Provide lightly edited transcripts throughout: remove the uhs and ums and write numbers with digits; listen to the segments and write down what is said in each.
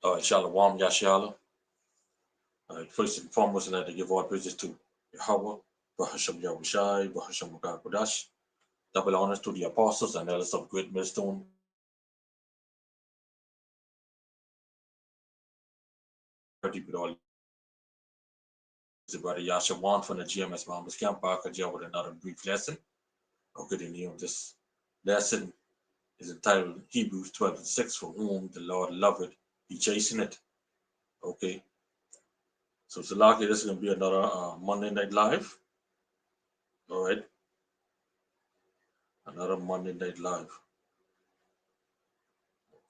Qam Yasharahla. First and foremost, I'd like to give all praises to Yahweh, Bahasham Yahushai, Bahasham Kodash. Double honors to the apostles and elders of Great Millstone. With all Brother Yasha Wan from the GMS Bahamas Camp Park with another brief lesson. Okay, the name of this lesson is entitled Hebrews 12:6, for whom the Lord loveth, he chasteneth. Okay, so Salaki, this is going to be another Monday Night Live. All right, another Monday Night Live.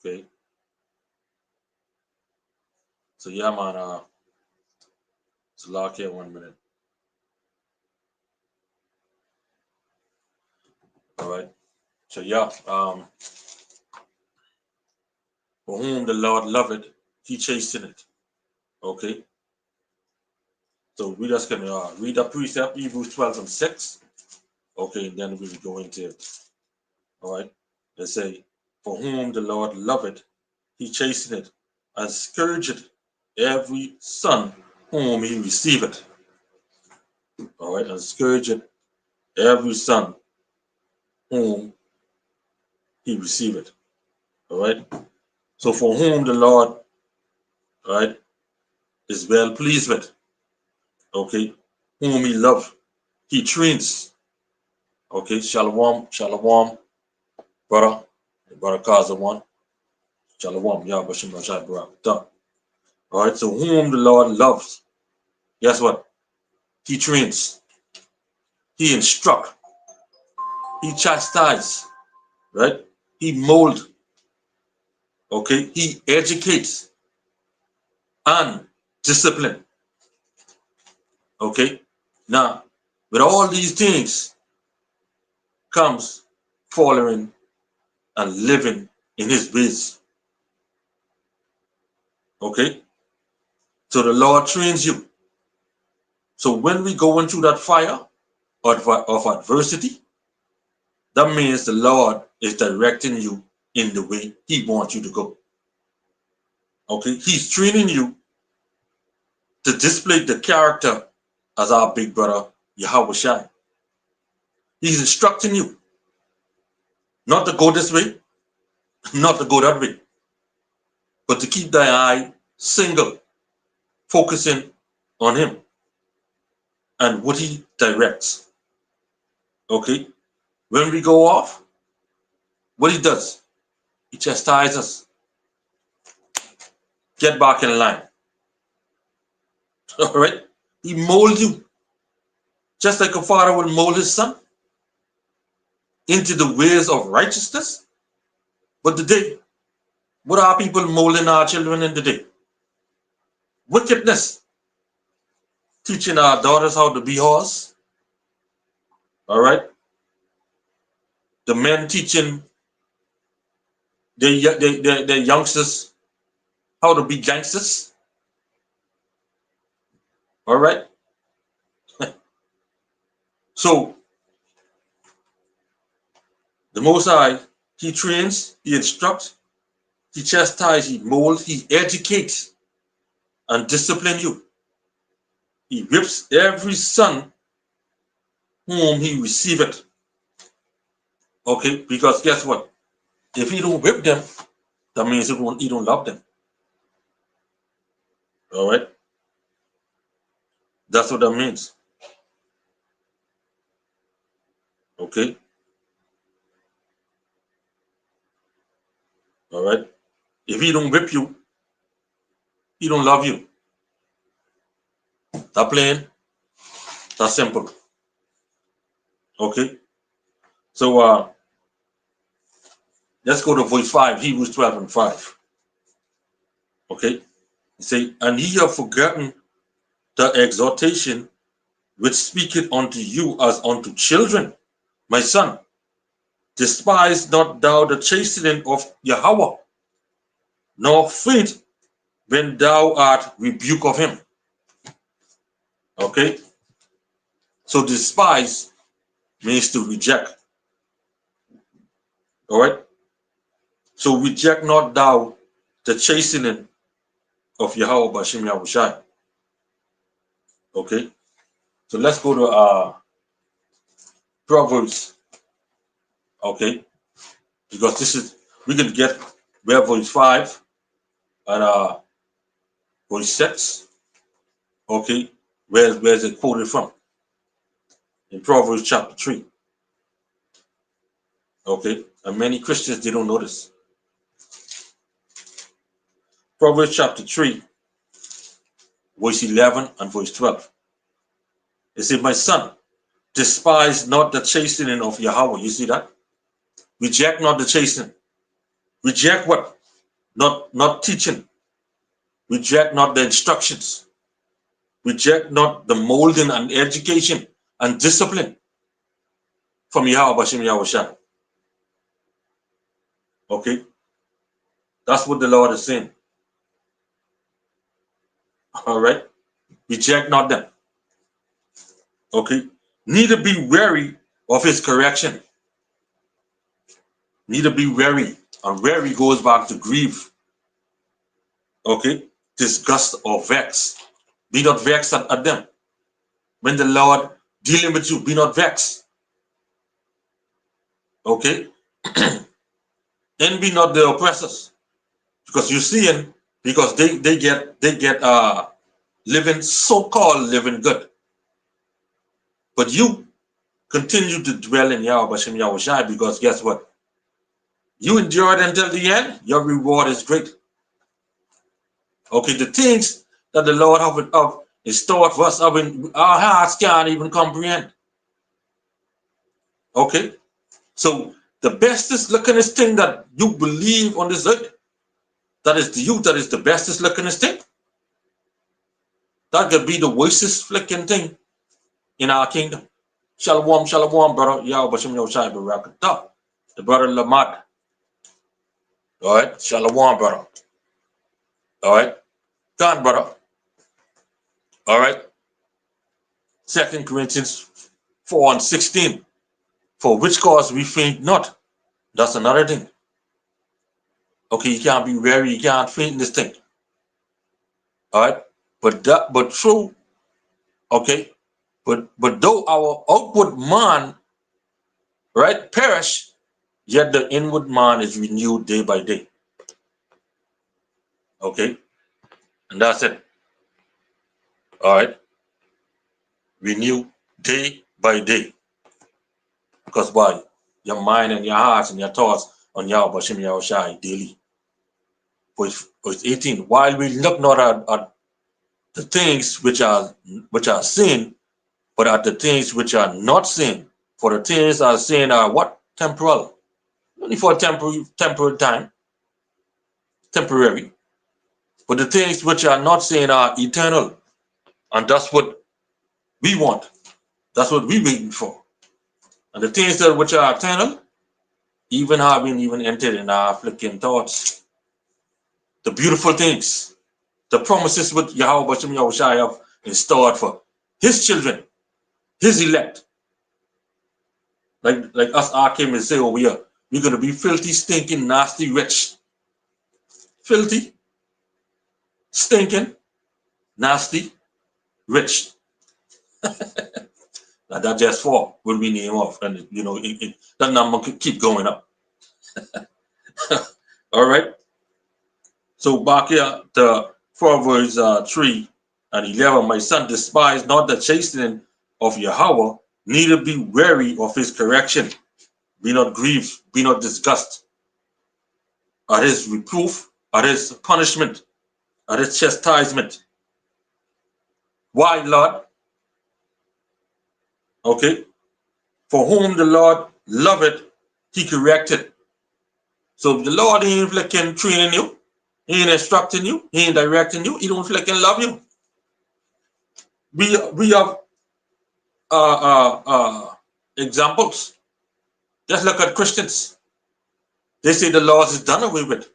Okay, so yeah, man, Salaki, 1 minute. All right, so yeah, for whom the Lord loveth, he chasteneth. Okay, so we just going to read the precept, Hebrews 12:6. Okay, and then we will go into it. All right, let's say, for whom the Lord loveth, he chasteneth, and scourgeth every son whom he receiveth. All right, and scourgeth every son whom he receiveth. All right, so for whom the Lord, all right, is well pleased with, okay, whom he loves, he trains. Okay, shalom, shalom, brother, brother Kazawan, shalom, Yahweh Shai Barak. All right, so whom the Lord loves, guess what? He trains, he instructs, he chastises, right? He molds, okay? He educates and discipline, okay? Now, with all these things comes following and living in his ways, okay? So the Lord trains you. So when we go into that fire of adversity, that means the Lord is directing you in the way he wants you to go. Okay, he's training you to display the character as our big brother Yahweh Shai. He's instructing you not to go this way, not to go that way, but to keep thy eye single, focusing on him and what he directs. Okay, when we go off, what he does, he chastises us. Get back in line. All right, he molds you just like a father would mold his son into the ways of righteousness. But today, what are people molding our children in today? Wickedness. Teaching our daughters how to be whores. All right. The men teaching their youngsters how to be gangsters. All right. So the Most High, he trains, he instructs, he chastises, he molds, he educates and disciplines you. He whips every son whom he receiveth. Okay, because guess what? If he don't whip them, that means he don't love them. All right, that's what that means. Okay, all right. If he don't whip you, he don't love you. That plain, that simple. Okay, so let's go to verse 5, Hebrews 12:5. Okay, you say, and ye have forgotten the exhortation which speaketh unto you as unto children, my son. Despise not thou the chastening of Yahweh, nor faint when thou art rebuked of him. Okay, so despise means to reject. All right, so reject not thou the chastening of Yahweh Bashim Yahushai. Okay, so let's go to Proverbs. Okay, because this is we can get where verse 5 and verse 6. Okay, where's it quoted from? In Proverbs chapter 3. Okay, and many Christians they don't know this. Proverbs chapter 3, verse 11 and verse 12. It says, my son, despise not the chastening of Yahweh. You see that? Reject not the chastening. Reject what? Not teaching. Reject not the instructions. Reject not the molding and education and discipline from Yahweh Bashim Yahushua. Okay? That's what the Lord is saying. All right? Reject not them. Okay? Neither be weary of his correction. Neither be weary. And weary goes back to grief. Okay? Disgust or vex. Be not vexed at them. When the Lord dealing with you, be not vexed. Okay? Envy not the oppressors. Because you see him, because they get living, so-called living good. But you continue to dwell in Yahweh Bashim Yahushai, because guess what? You endured until the end, your reward is great. Okay, the things that the Lord have in store for us, our hearts can't even comprehend. Okay, so the bestest lookingest thing that you believe on this earth, that is the youth, that is the bestest lookingest thing. That could be the worstest flicking thing in our kingdom. Shalom, shalom, brother. Yahweh Bashim Yahushai Barakatah. The brother Lamad. All right, shalom, brother. All right, God, brother. All right. 2 Corinthians 4 and 16. For which cause we faint not. That's another thing. Okay, you can't be weary, you can't faint in this thing. All right, but true. Okay, but though our outward man, right, perish, yet the inward man is renewed day by day. Okay, and that's it. All right, renew day by day. Because why? Your mind and your hearts and your thoughts on Yahweh Bashim Yahushai daily. Verse 18. While we look not at the things which are sin, but at the things which are not sin. For the things are sin are what? Temporal. Only for temporal time. Temporary. But the things which are not sin are eternal. And that's what we want. That's what we're waiting for. And the things that which are eternal, even haven't even entered in our flicking thoughts. The beautiful things, the promises which Yahweh Bashim Yahushai have installed for his children, his elect. Like us Akim and say over here, we're gonna be filthy, stinking, nasty, rich. Filthy, stinking, nasty, rich. Now that's just four when we name off, and you know that number could keep going up. All right. So back here to Proverbs 3 and 11. My son, despise not the chastening of Yahweh, neither be weary of his correction. Be not grieved, be not disgusted at his reproof, at his punishment, at his chastisement. Why, Lord? Okay. For whom the Lord loveth, he corrected. So if the Lord ain't flicking training you, he ain't instructing you, he ain't directing you, he don't flicking love you. We have examples. Just look at Christians. They say the laws is done away with.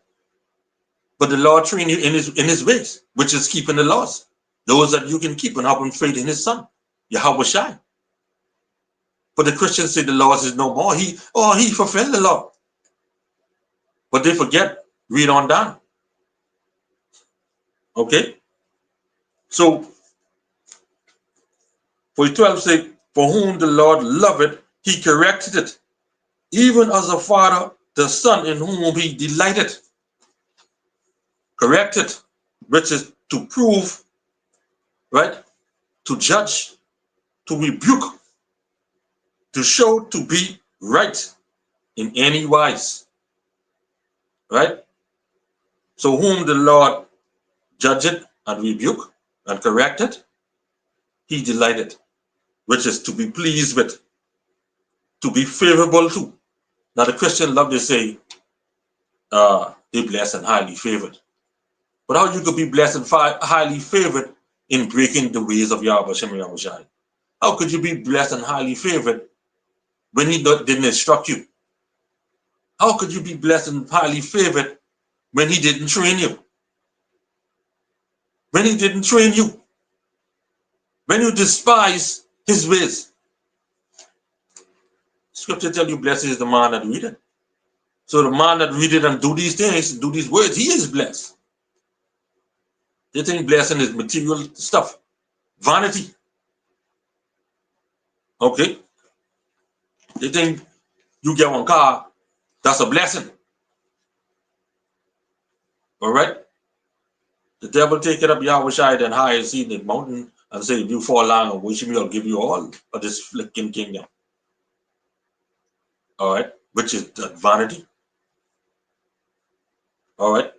But the Lord train you in his ways, which is keeping the laws. Those that you can keep and having faith in his son, Yahweh Shai. But the Christians say the laws is no more. He fulfilled the law. But they forget, read on down. Okay. So for 12 say, for whom the Lord loveth, he corrected it, even as a father the son in whom he delighted. Corrected, which is to prove, right? To judge, to rebuke, to show to be right in any wise, right? So whom the Lord judgeth and rebuke and corrected, he delighted, which is to be pleased with, to be favorable to. Now the Christian love to say, they blessed and highly favored. But how you could be blessed and highly favored in breaking the ways of Yahweh Shem Yahushai? How could you be blessed and highly favored when he didn't instruct you? How could you be blessed and highly favored when he didn't train you? When he didn't train you? When you despise his ways? Scripture tells you blessed is the man that read it. So the man that read it and do these things, do these words, he is blessed. They think blessing is material stuff, vanity. Okay? They think you get one car, that's a blessing. All right? The devil take it up Yahweh Shai and high and see the mountain and say, if you fall down and worship me, I'll give you all of this flicking kingdom. All right? Which is that vanity. All right?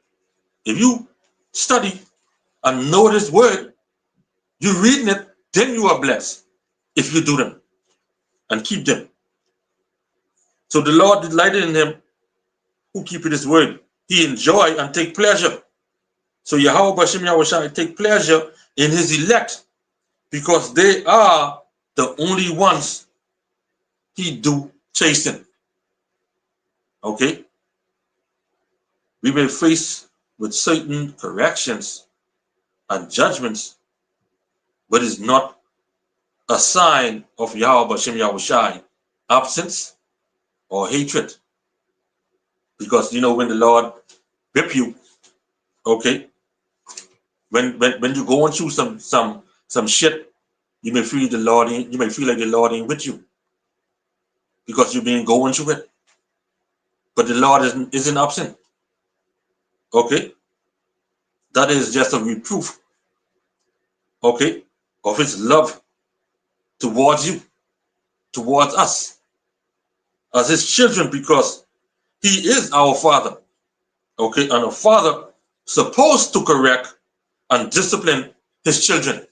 If you study and know this word, you reading it, then you are blessed if you do them and keep them. So the Lord delighted in him who keep his word. He enjoy and take pleasure. So Yahweh Bashem Yahushua take pleasure in his elect because they are the only ones he do chasten. Okay? We may face with certain corrections and judgments, but it's not a sign of Yahweh Bashem Yahushua absence or hatred. Because you know when the Lord whip you, okay, when you're going through some shit, you may feel the Lord you may feel like the Lord ain't with you because you've been going through it. But the Lord isn't absent. Okay? That is just a reproof, okay, of his love towards you, towards us, as his children, because he is our father. Okay, and a father supposed to correct and discipline his children.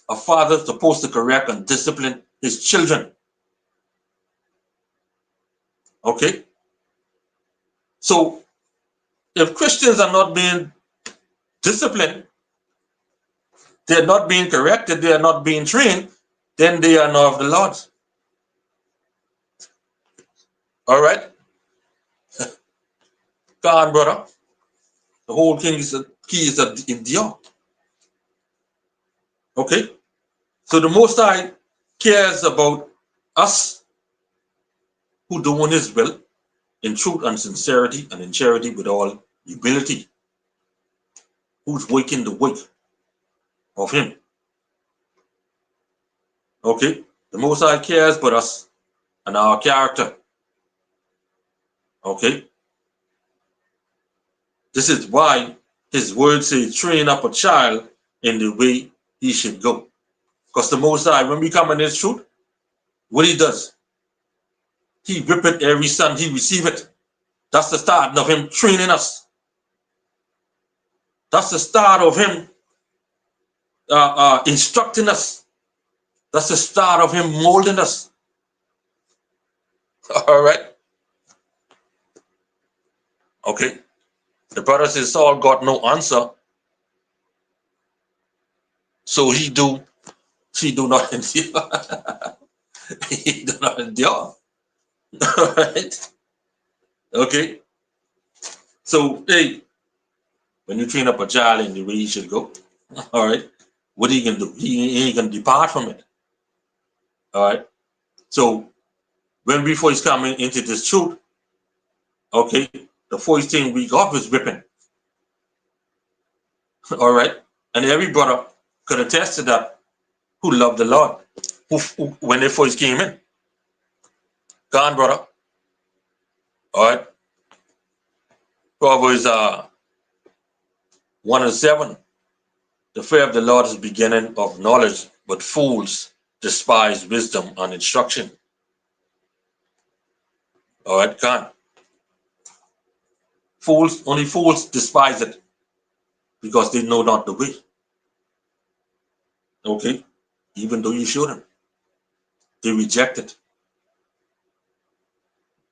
A father supposed to correct and discipline his children. Okay? So if Christians are not being disciplined, they're not being corrected, they are not being trained, then they are not of the Lord. All right? Come on, brother. The whole thing is a key is a endure. Okay? So the Most High cares about us who do his will in truth and sincerity and in charity with all humility, who's working the work of him. Okay? The Most High cares about us and our character. Okay? This is why his word says, train up a child in the way he should go. Because the Most High, when we come in his truth, what he does, he whip it every son he receive it. That's the start of him training us. That's the start of him instructing us. That's the start of him molding us. All right? Okay. The brother says Saul got no answer, so he do not endure. He do not endure. All right? Okay? So, hey, when you train up a child in the way he should go, all right, what are you going to do? He ain't going to depart from it. All right? So, when we first come into this truth, okay, the first thing we got was whipping. All right. And every brother could attest to that who loved the Lord who when they first came in. Go on, brother. All right. Proverbs 1:7. The fear of the Lord is the beginning of knowledge, but fools despise wisdom and instruction. All right, can only fools despise it because they know not the way. Okay, even though you show them, they reject it.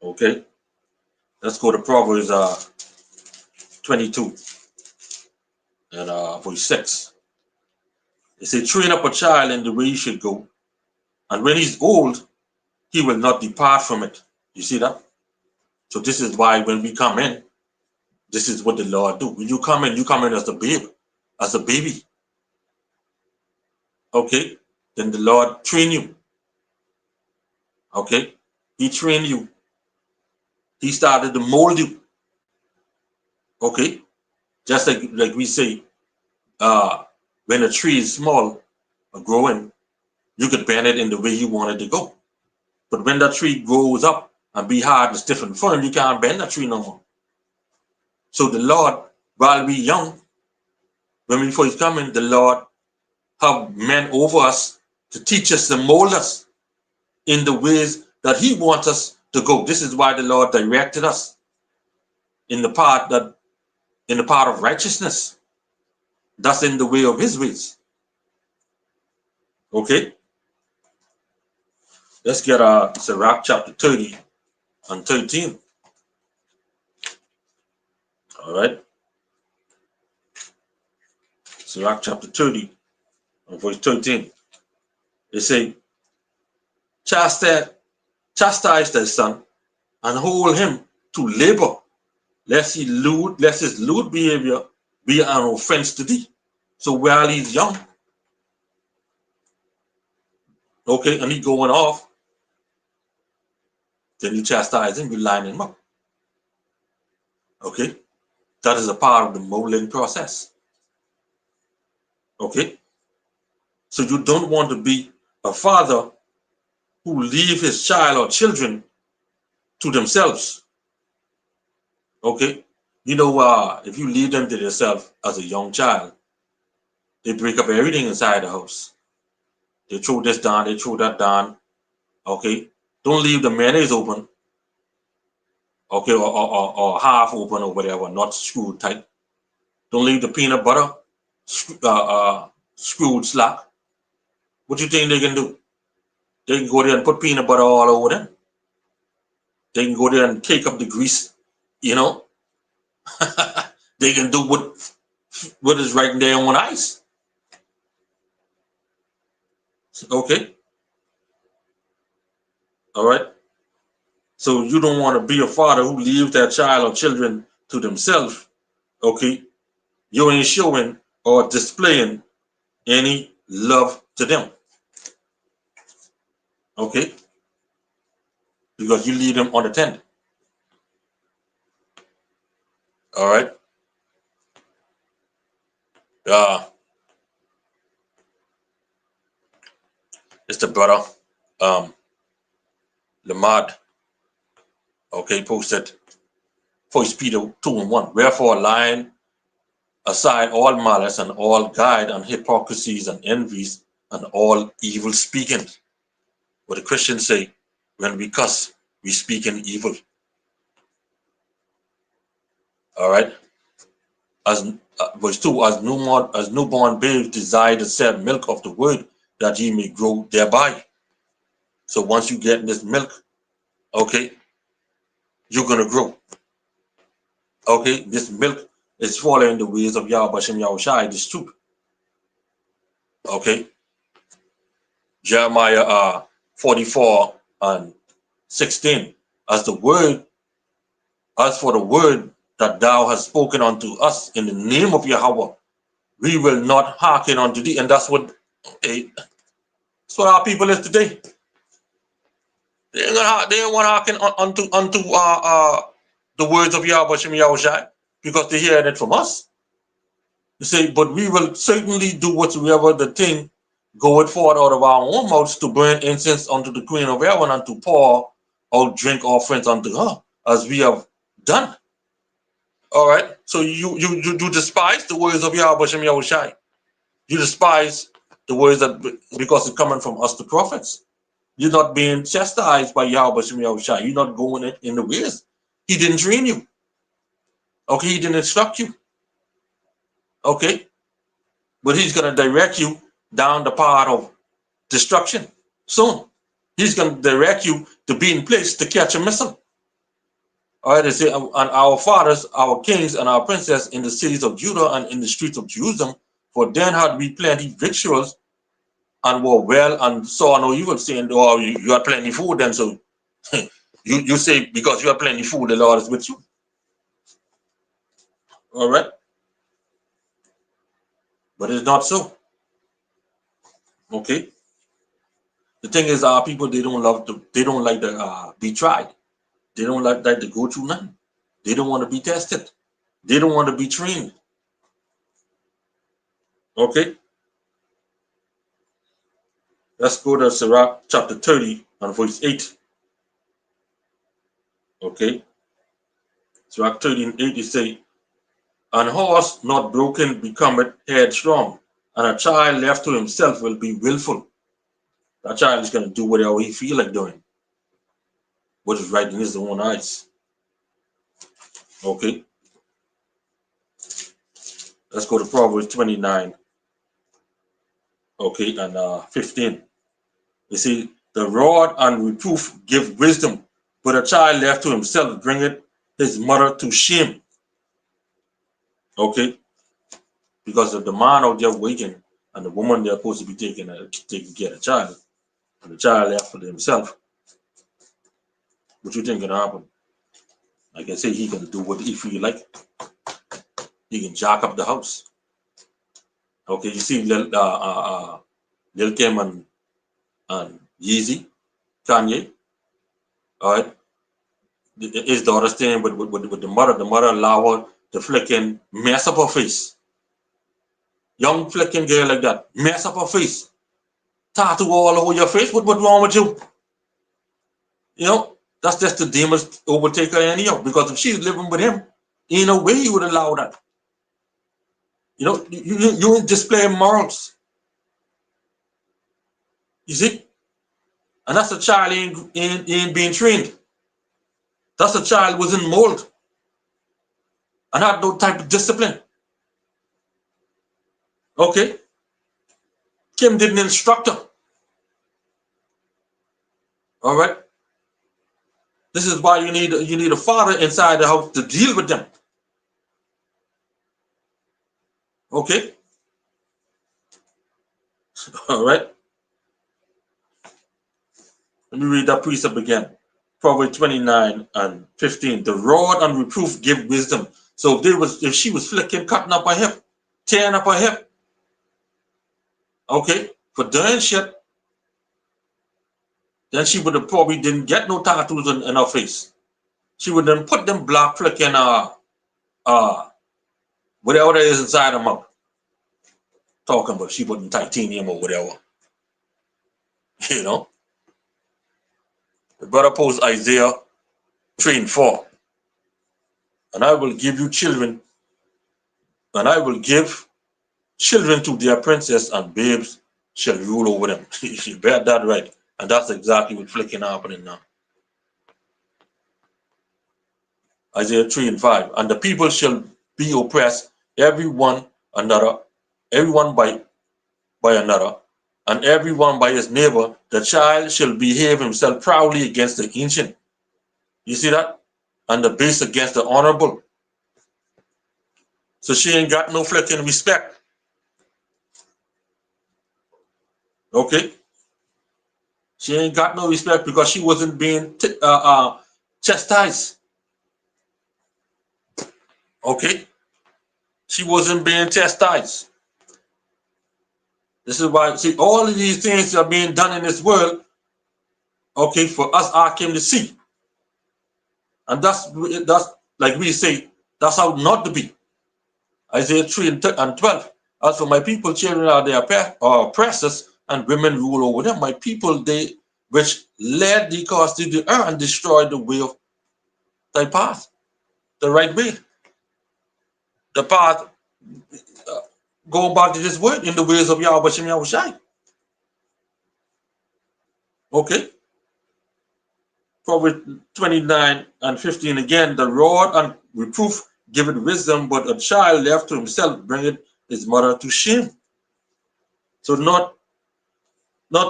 Okay, let's go to Proverbs 22 and verse 6. It says, train up a child in the way he should go, and when he's old, he will not depart from it. You see that? So this is why when we come in, this is what the Lord do. When you come in as a babe, as a baby. Okay, then the Lord train you. Okay, He trained you. He started to mold you. Okay, just like we say, when a tree is small or growing, you could bend it in the way you want it to go. But when that tree grows up and be hard and stiff and firm, you can't bend that tree no more. So the Lord, while we young, when we first come in, the Lord have men over us to teach us, to mold us in the ways that He wants us to go. This is why the Lord directed us in the path of righteousness. That's in the way of His ways. Okay, let's get Sirach chapter 30 and 13. All right, Sirach chapter 30 and verse 13. They say, chastise thy son and hold him to labor, lest his lewd behavior be an offense to thee. So while he's young, okay, and he's going off, then you chastise him, you line him up. Okay, that is a part of the molding process. Okay, so you don't want to be a father who leave his child or children to themselves. Okay, you know, if you leave them to themselves as a young child, they break up everything inside the house. They throw this down, they throw that down. Okay, don't leave the mayonnaise open. Okay, or half open or whatever, not screwed tight. Don't leave the peanut butter screwed slack. What do you think they can do? They can go there and put peanut butter all over them. They can go there and take up the grease, you know. They can do what is right there on ice. Okay. All right. So you don't want to be a father who leaves their child or children to themselves. Okay. You ain't showing or displaying any love to them. Okay. Because you leave them unattended. All right. It's the brother Lamad. Okay, posted 1 Peter 2:1. Wherefore, laying aside all malice and all guile and hypocrisies and envies and all evil speaking. What the Christians say, when we cuss, we speak in evil. All right. As verse 2, as newborn babes desire the said milk of the word, that ye may grow thereby. So once you get this milk, okay, you're gonna grow. Okay, this milk is following the ways of Yahweh Shem Yahushai, this truth. Okay. Jeremiah 44 and 16. As for the word that thou hast spoken unto us in the name of Yahweh, we will not hearken unto thee. And that's what our people is today. They ain't want to hearken unto the words of Yahweh Shem Yahushai because they hear it from us. You say, but we will certainly do whatsoever the thing goeth forth out of our own mouths to burn incense unto the Queen of Heaven and to pour out drink offerings unto her, as we have done. All right. So you despise the words of Yahweh Shem Yahushai. You despise the words that because it's coming from us, the prophets. You're not being chastised by Yahweh Shem Yahushai. You're not going it in the ways. He didn't train you. Okay, he didn't instruct you. Okay. But he's gonna direct you down the path of destruction soon. He's gonna direct you to be in place to catch a missile. All right, they say, and our fathers, our kings, and our princes in the cities of Judah and in the streets of Jerusalem, for then had we plenty victuals and were well and saw no evil, saying, oh, you had plenty food, then so you say because you have plenty food, the Lord is with you. All right, but it's not so. Okay, the thing is, our people they don't like to be tried. They don't like that to go through nothing. They don't want to be tested. They don't want to be trained. Okay, let's go to Sirach chapter 30 and verse 8. Okay, Sirach 30 and 8, you say, an horse not broken becometh headstrong, and a child left to himself will be willful. That child is going to do whatever he feel like doing, what is right in his own eyes. Okay, let's go to Proverbs 29. Okay, and 15. You see, the rod and reproof give wisdom, but a child left to himself bringeth his mother to shame. Okay, because of the man out there waiting and the woman they're supposed to be taking care of the child, and the child left for himself, what you think gonna happen? Like I say, he can do what he feel like. He can jack up the house. Okay, you see Lil Kim and Yeezy, Kanye, all right? His daughter staying with the mother. The mother allow her to flicking mess up her face. Young flicking girl like that, mess up her face. Tattoo all over your face. What wrong with you? You know, that's just the demons overtake her anyhow. Because if she's living with him, ain't no way you would allow that. You know, you display morals. You see? And that's a child ain't being trained. That's a child was in mold and had no type of discipline. Okay? Kim didn't instruct her. All right? This is why you need a father inside the house to deal with them. Okay? All right? Let me read that precept again. Proverbs 29 and 15. The rod and reproof give wisdom. So if she was flicking, cutting up her hip, tearing up her hip, okay, for doing shit, then she would have probably didn't get no tattoos in her face. She would then put them black flicking whatever there is inside her mouth. Talking about she putting titanium or whatever. You know? The brother post Isaiah 3 and 4. And I will give you children, and I will give children to their princess, and babes shall rule over them. You bet that right. And that's exactly what's flicking happening now. Isaiah 3 and 5. And the people shall be oppressed, everyone by another, and everyone by his neighbor. The child shall behave himself proudly against the ancient. You see that? And the base against the honorable. So she ain't got no flicking respect. Okay? She ain't got no respect because she wasn't being chastised. Okay? She wasn't being chastised. This is why, see, all of these things are being done in this world, okay, for us, I came to see. And that's like we say, that's how not to be. Isaiah 3 and 12. As for my people, children are their oppressors, and women rule over them. My people, they which led thee cause thee to err and destroyed the way of thy path, the right way, the path, going back to this word in the ways of Yahweh Shem Yahushai. Okay. Proverbs 29 and 15 again, the rod and reproof giveth wisdom, but a child left to himself bringeth his mother to shame. So not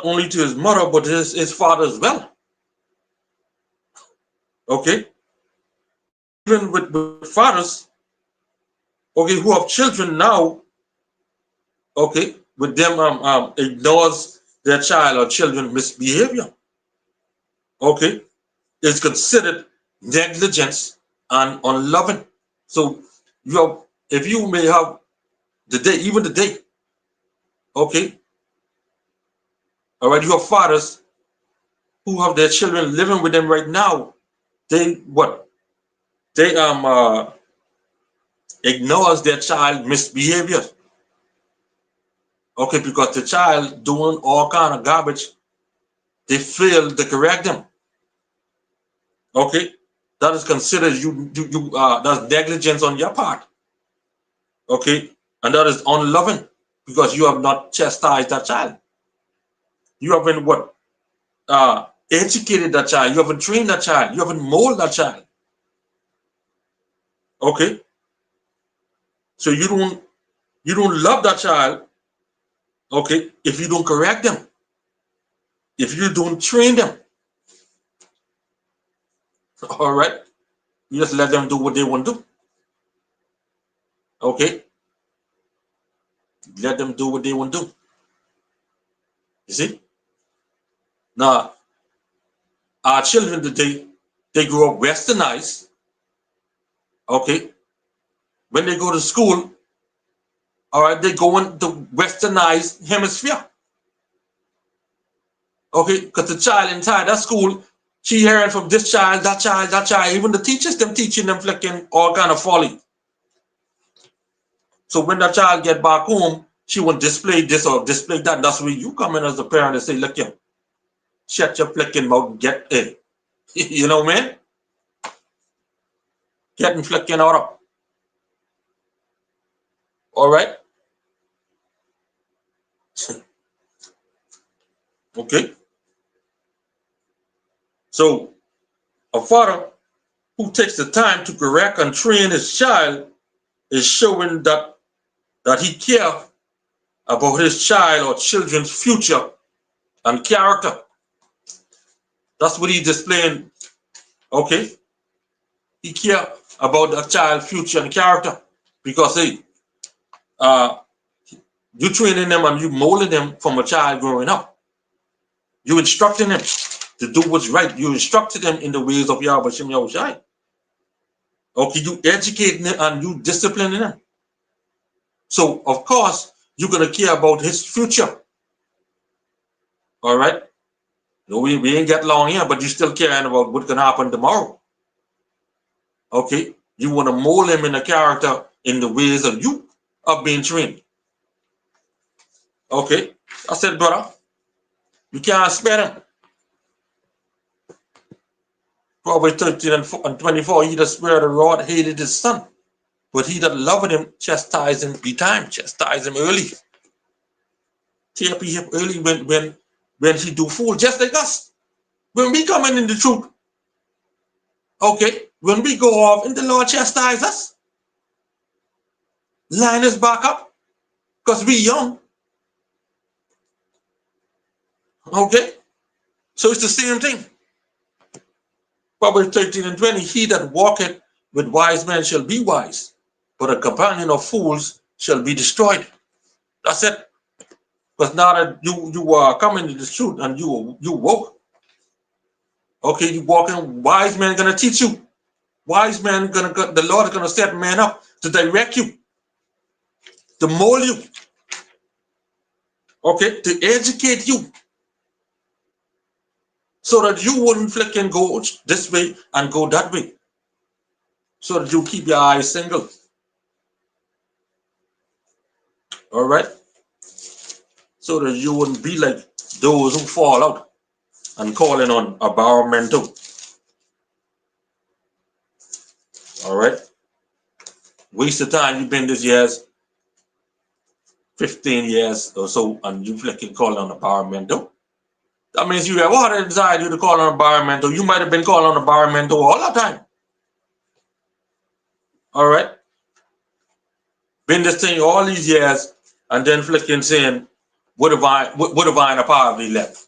only to his mother, but his father as well. Okay. Even with fathers, okay, who have children now, okay, with them ignores their child or children misbehavior. Okay, is considered negligence and unloving. So you have, if you may have the day, even the day, okay, all right, you have fathers who have their children living with them right now. They what? They ignores their child misbehavior. Okay, because the child doing all kind of garbage, they fail to correct them. Okay, that is considered that's negligence on your part. Okay, and that is unloving because you have not chastised that child. You haven't what? Educated that child. You haven't trained that child. You haven't molded that child. Okay, so you don't love that child. Okay, if you don't correct them, if you don't train them, all right, you just let them do what they want to do. Okay, let them do what they want to do. You see? Now, our children today, they grow up westernized. Okay, when they go to school, all right, they go in the westernized hemisphere. Okay, because the child inside that school, she hearing from this child, that child, that child. Even the teachers, them teaching them flicking all kind of folly. So when that child get back home, she will display this or display that. That's where you come in as a parent and say, look here, shut your flicking mouth, get in. You know, man? Getting flicking out of. All right? Okay. So a father who takes the time to correct and train his child is showing that he cares about his child or children's future and character. That's what he's displaying. Okay. He cares about the child's future and character because hey, you training them and you molding them from a child growing up. You instructing them to do what's right. You instructed them in the ways of Yahweh Shem Yahushai. Okay, you educating them and you disciplining them. So of course you're gonna care about his future. All right. No, we ain't get long here, but you still caring about what's gonna happen tomorrow. Okay, you want to mold him in a character in the ways of you of being trained. Okay, I said, brother, you can't spare him. Proverbs 13 and 24, he that spared the rod hated his son, but he that loved him chastise him betimes, chastise him early. Tear him early when he do fool, just like us. When we come in the truth, okay, when we go off and the Lord chastise us, line us back up, because we young. Okay, so it's the same thing. Proverbs 13 and 20, he that walketh with wise men shall be wise, but a companion of fools shall be destroyed. That's it. Because now that you are coming to the truth and you woke, okay, you walking, wise men gonna teach you. Wise men the Lord is gonna set man up to direct you, to mold you, okay, to educate you, so that you wouldn't flick and go this way and go that way, so that you keep your eyes single. All right, so that you wouldn't be like those who fall out and calling on a environmental. All right, waste of time. You've been this years, 15 years or so, and you flicking calling on environmental. That means you have what inside you to call on environmental. You might have been calling on environmental all the time. All right, been this thing all these years, and then flicking saying, "What have I in a poverty left?"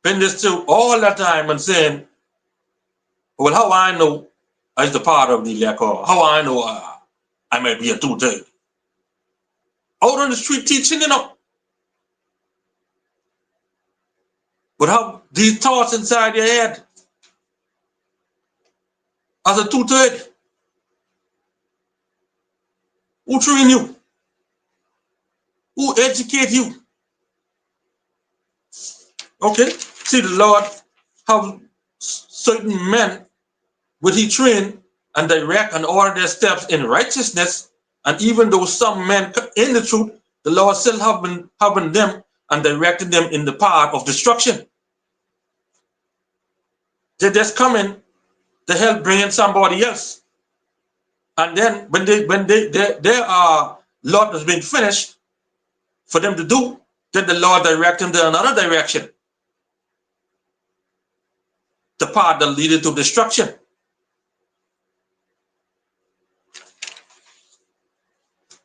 Been this too all the time and saying, "Well, how I know as the part of the elect, or how I know I might be a two-third." Out on the street teaching, but how these thoughts inside your head as a two-third, who train you, who educate you? Okay, see the Lord have certain men which he train and direct and order their steps in righteousness, and even though some men in the truth, the Lord still having them and directing them in the path of destruction. They're just coming to help bring in somebody else, and then when their lot has been finished for them to do, then the Lord direct them to another direction, the path that leads to destruction.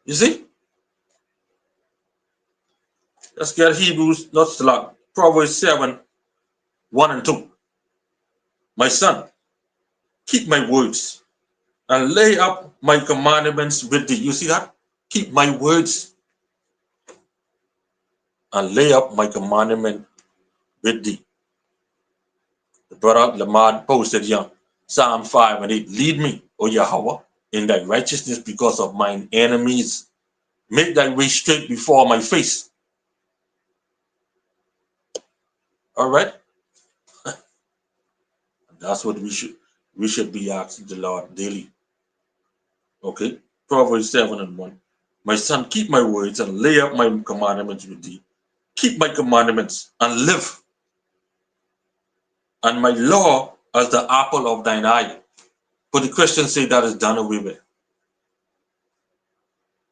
You see? Let's get Hebrews, not Slack, Proverbs 7, 1 and 2. My son, keep my words and lay up my commandments with thee. You see that? Keep my words and lay up my commandment with thee. The brother Lamad posted here, Psalm 5 and 8. Lead me, O Yahweh, in thy righteousness because of mine enemies. Make thy way straight before my face. All right? That's what we should be asking the Lord daily. Okay? Proverbs 7 and 1. My son, keep my words and lay up my commandments with thee. Keep my commandments and live. And my law as the apple of thine eye. But the Christians say that is done away with.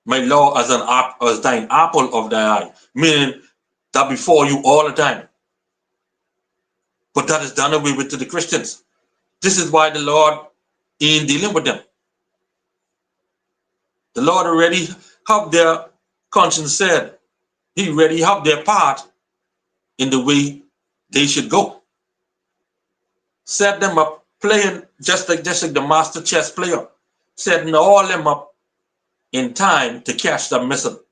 My law as thine apple of thy eye. Meaning that before you all the time. But that is done away with to the Christians. This is why the Lord ain't dealing with them. The Lord already have their conscience said. He already have their part in the way they should go. Set them up playing just like the master chess player. Setting all them up in time to catch the missile.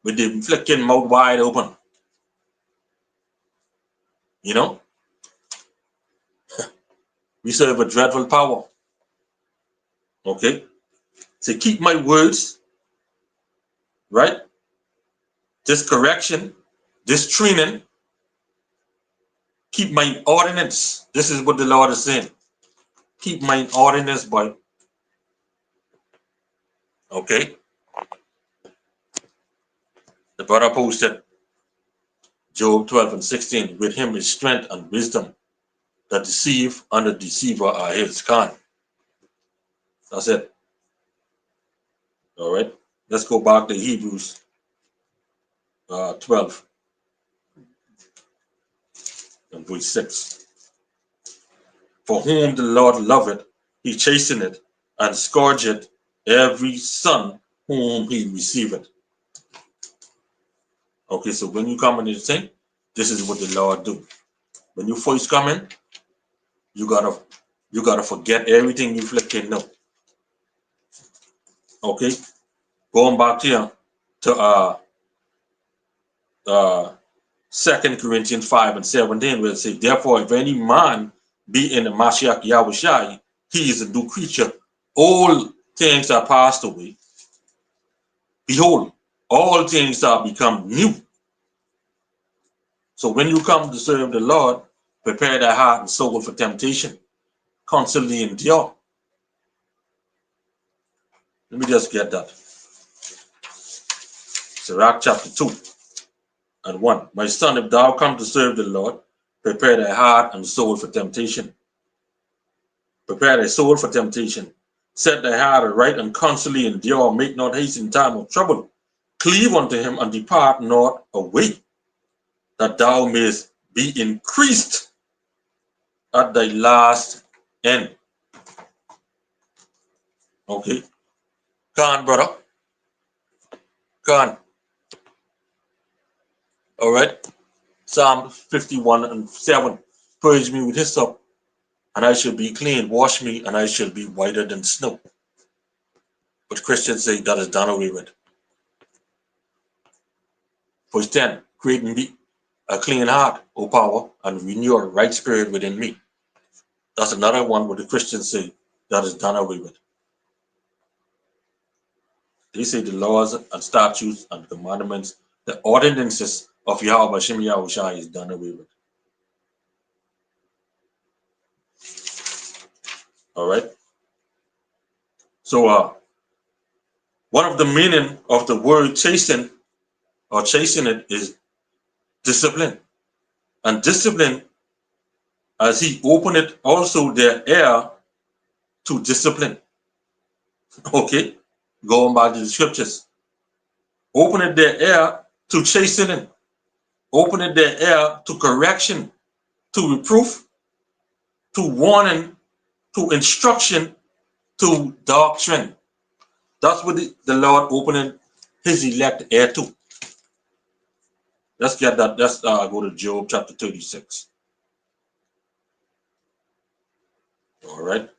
With the flicking mouth wide open. You know? We serve a dreadful power. Okay? So keep my words, right? This correction, this training, keep my ordinance. This is what the Lord is saying. Keep my ordinance, boy. Okay? The brother posted Job 12 and 16. With him is strength and wisdom. The deceive and the deceiver are his kind. That's it. All right. Let's go back to Hebrews 12 and verse 6. For whom the Lord loveth, he chasteneth and scourgeth every son whom he receiveth. Okay, so when you come in this thing, this is what the Lord do. When you first come in, you gotta forget everything you flicking know. Okay, going back here to 2 Corinthians 5 and 17, where it says, therefore, if any man be in the Mashiach Yahushai, he is a new creature. All things are passed away. Behold, all things are become new. So when you come to serve the Lord, prepare thy heart and soul for temptation. Constantly endure. Let me just get that. Sirach chapter 2 and 1. My son, if thou come to serve the Lord, prepare thy heart and soul for temptation. Prepare thy soul for temptation. Set thy heart aright and constantly endure. Make not haste in time of trouble. Cleave unto him and depart not away, that thou mayest be increased at thy last end. Okay. Come on, brother. Come on. All right. Psalm 51 and 7. Purge me with hyssop, and I shall be clean. Wash me, and I shall be whiter than snow. But Christians say that is done away with. Verse 10. Create in me a clean heart, O power, and renew a right spirit within me. That's another one where the Christians say that is done away with. They say the laws and statutes and commandments, the ordinances of Yahweh Shem Yahushai is done away with. All right. So one of the meaning of the word chasten or chasteneth is discipline. And discipline, as he opened it, also their ear to discipline. Okay, going back to the scriptures. Opened their ear to chastening. Opened their ear to correction, to reproof, to warning, to instruction, to doctrine. That's what the Lord opening his elect ear to. Let's get that. Let's go to Job chapter 36. All right.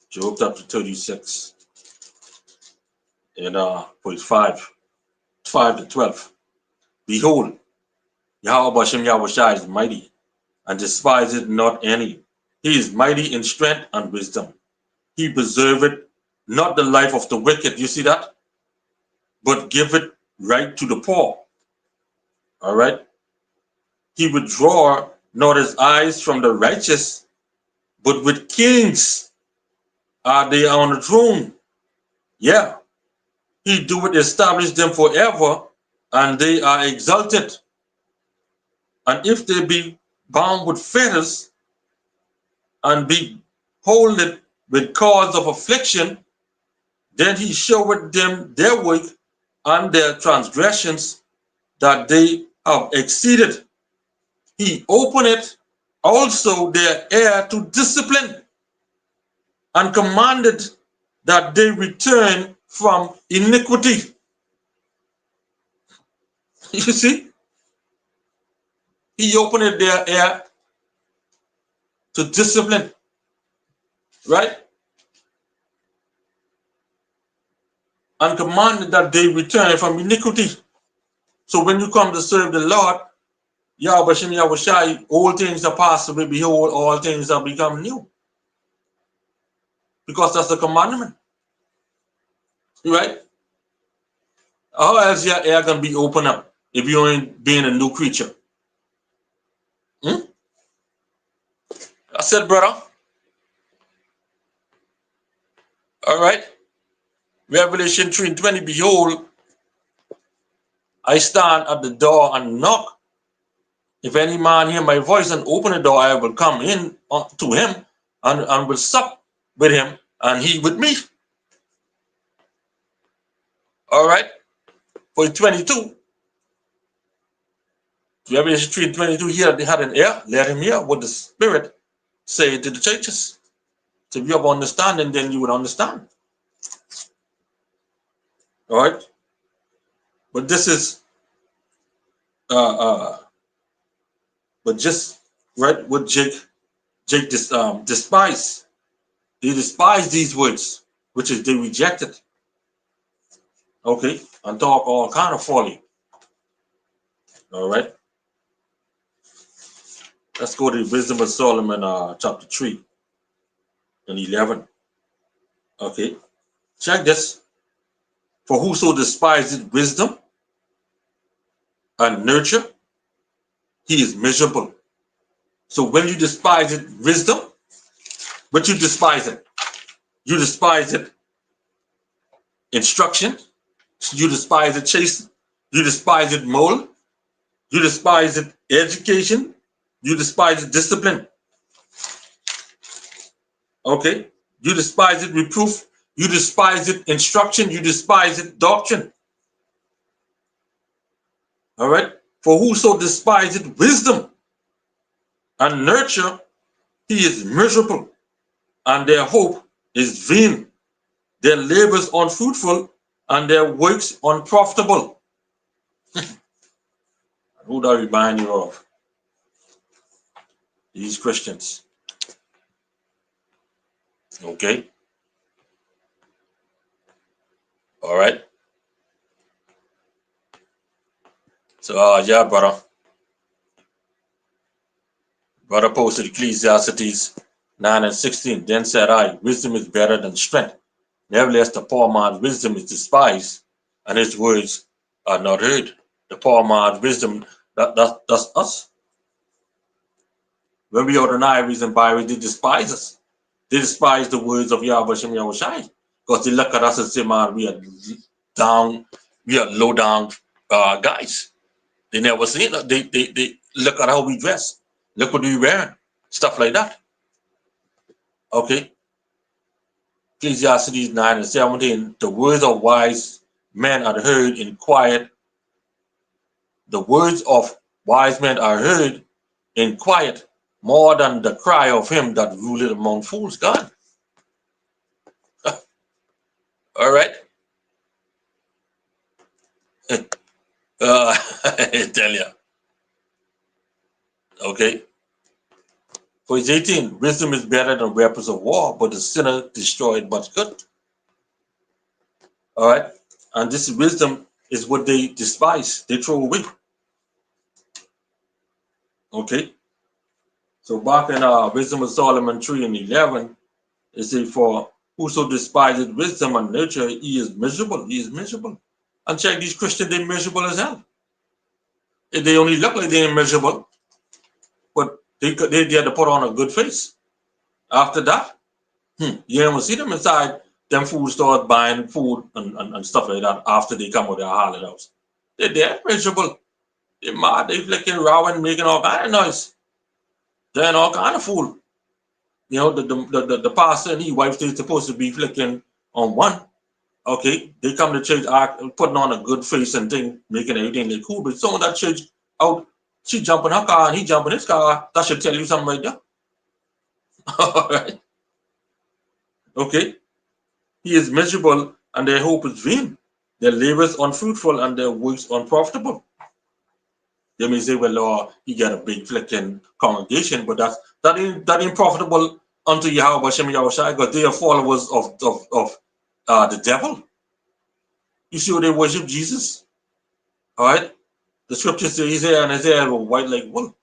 Job chapter 36 and verse 5 to 12. Behold, Yahweh Shem Yahushai is mighty and despiseth not any. He is mighty in strength and wisdom. He preserveth not the life of the wicked. You see that? But giveth right to the poor. All right. He withdraw not his eyes from the righteous, but with kings are they on the throne. Yeah. He doeth establish them forever, and they are exalted. And if they be bound with fetters, and be holded with cause of affliction, then he showeth them their work and their transgressions that they have exceeded. He openeth also their ear to discipline, and commanded that they return from iniquity. You see? He opened their ear to discipline, right? And commanded that they return from iniquity. So when you come to serve the Lord, Yahweh Shem Yahushai, all things are passed away, behold, all things are become new. Because that's the commandment. Right? How else your ear can be opened up if you ain't being a new creature? I said, brother. All right. Revelation 3:20, behold, I stand at the door and knock. If any man hear my voice and open the door, I will come in to him and will sup with him and he with me. All right. For 22, Revelation 3:22, here they had an ear, let him hear what the Spirit say to the churches. So if you have understanding, then you would understand. All right. But this is but just right what Jake despised. They despise these words, which is they rejected. Okay, and talk all kind of folly. All right. Let's go to Wisdom of Solomon, chapter 3 and 11. Okay, check this. For whoso despises wisdom and nurture, he is miserable. So when you despise wisdom but you despise it. You despise it instruction. You despise it chasten. You despise it mold. You despise it education. You despise it discipline. Okay? You despise it reproof. You despise it instruction. You despise it doctrine. All right? For whoso despiseth wisdom and nurture, he is miserable, and their hope is vain. Their labors unfruitful, and their works unprofitable. Who do I remind you of? These Christians. Okay? All right? So, yeah, brother. Brother posted Ecclesiastes 9 and 16. Then said I, wisdom is better than strength. Nevertheless, the poor man's wisdom is despised, and his words are not heard. The poor man's wisdom, that's us. When we are denied reason by it, they despise us. They despise the words of Yahweh Shem Yahushai. Because they look at us and say, man, we are down, we are low down guys. They never seen it. They look at how we dress. Look what we wearing. Stuff like that. Okay. Ecclesiastes 9 and 17. The words of wise men are heard in quiet. The words of wise men are heard in quiet more than the cry of him that ruleth among fools. God. All right. I tell you. Okay. Verse 18. Wisdom is better than weapons of war, but the sinner destroyed much good. All right. And this wisdom is what they despise. They throw away. Okay. So back in Wisdom of Solomon 3 and 11, it says, for whoso despises wisdom and nature, he is miserable. He is miserable. And check these Christians, they're miserable as hell. They only look like they're miserable, but they had to put on a good face. After that, you don't see them inside. Them fools start buying food and stuff like that after they come with their holiday house. They're miserable. They're mad. They're flicking, rowing, making all kind of noise. They're all kind of fool. You know, the pastor and his wife, they're supposed to be flicking on one. Okay, they come to church putting on a good face and thing, making everything look cool. But someone that church out, she jump in her car and he jump in his car. That should tell you something right there. All right. Okay. He is miserable and their hope is vain. Their labors unfruitful and their works unprofitable. They may say, well, Lord, he got a big flicking congregation, but that ain't profitable unto Yahweh Shem Yahushai, because they are followers of the devil. You see how they worship Jesus? All right. The scripture says his hair and his hair were white like wool.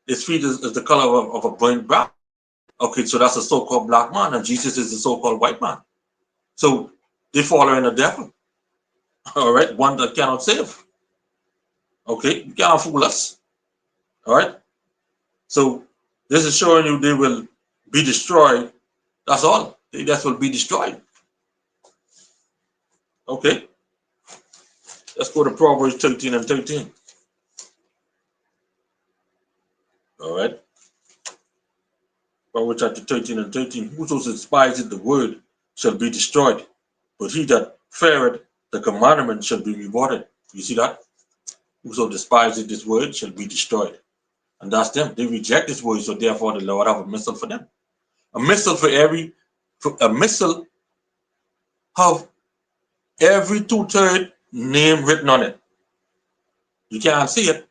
His feet is the color of a burnt brown. Okay, so that's a so-called black man, and Jesus is the so-called white man. So they follow in the devil. All right, one that cannot save. Okay, you can't fool us. All right. So this is showing you they will be destroyed. That's all. They just will be destroyed. Okay. Let's go to Proverbs 13 and 13. All right. Proverbs chapter 13 and 13. Whoso despiseth the word shall be destroyed, but he that feareth the commandment shall be rewarded. You see that? Whoso despiseth this word shall be destroyed. And that's them. They reject this word, so therefore the Lord have a missile for them. A missile a missile have every 2/3 name written on it. You can't see it,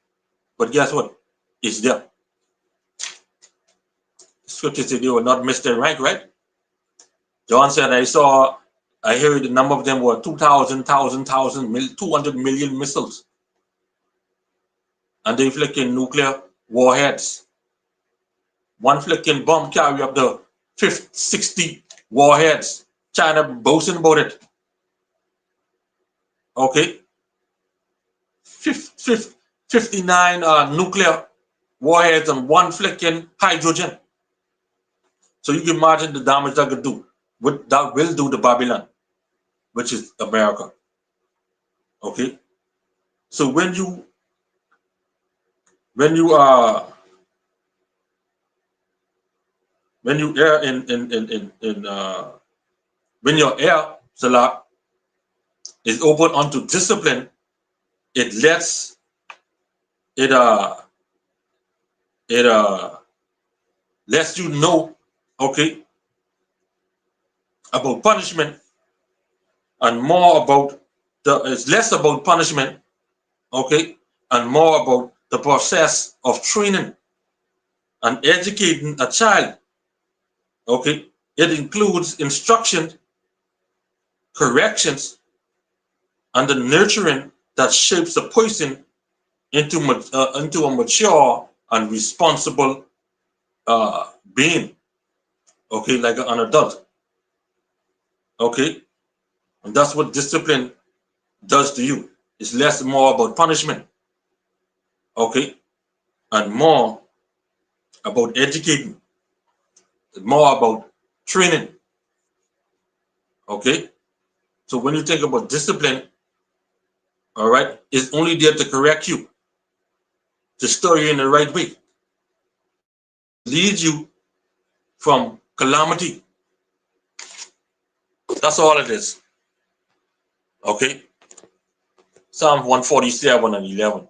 but guess what? It's there. Scripture said they will not miss their rank, right? John said, I heard the number of them were 200 million missiles. And they flicking nuclear warheads. One flicking bomb carry up to 60 warheads. China boasting about it. Okay. 59 nuclear warheads and one flicking hydrogen. So you can imagine the damage that could do, what that will do to Babylon, which is America. Okay. So when you err when your ear, Salah, is open unto discipline, it lets it it lets you know, okay, about punishment, and more about it's less about punishment, okay, and more about the process of training and educating a child. Okay, it includes instruction, corrections, and the nurturing that shapes a person into a mature and responsible being. Okay, like an adult. Okay, and that's what discipline does to you. It's less more about punishment. Okay, and more about educating, more about training. Okay, so when you think about discipline, all right, it's only there to correct you, to steer you in the right way, lead you from calamity. That's all it is. Okay, Psalm 147 and 11.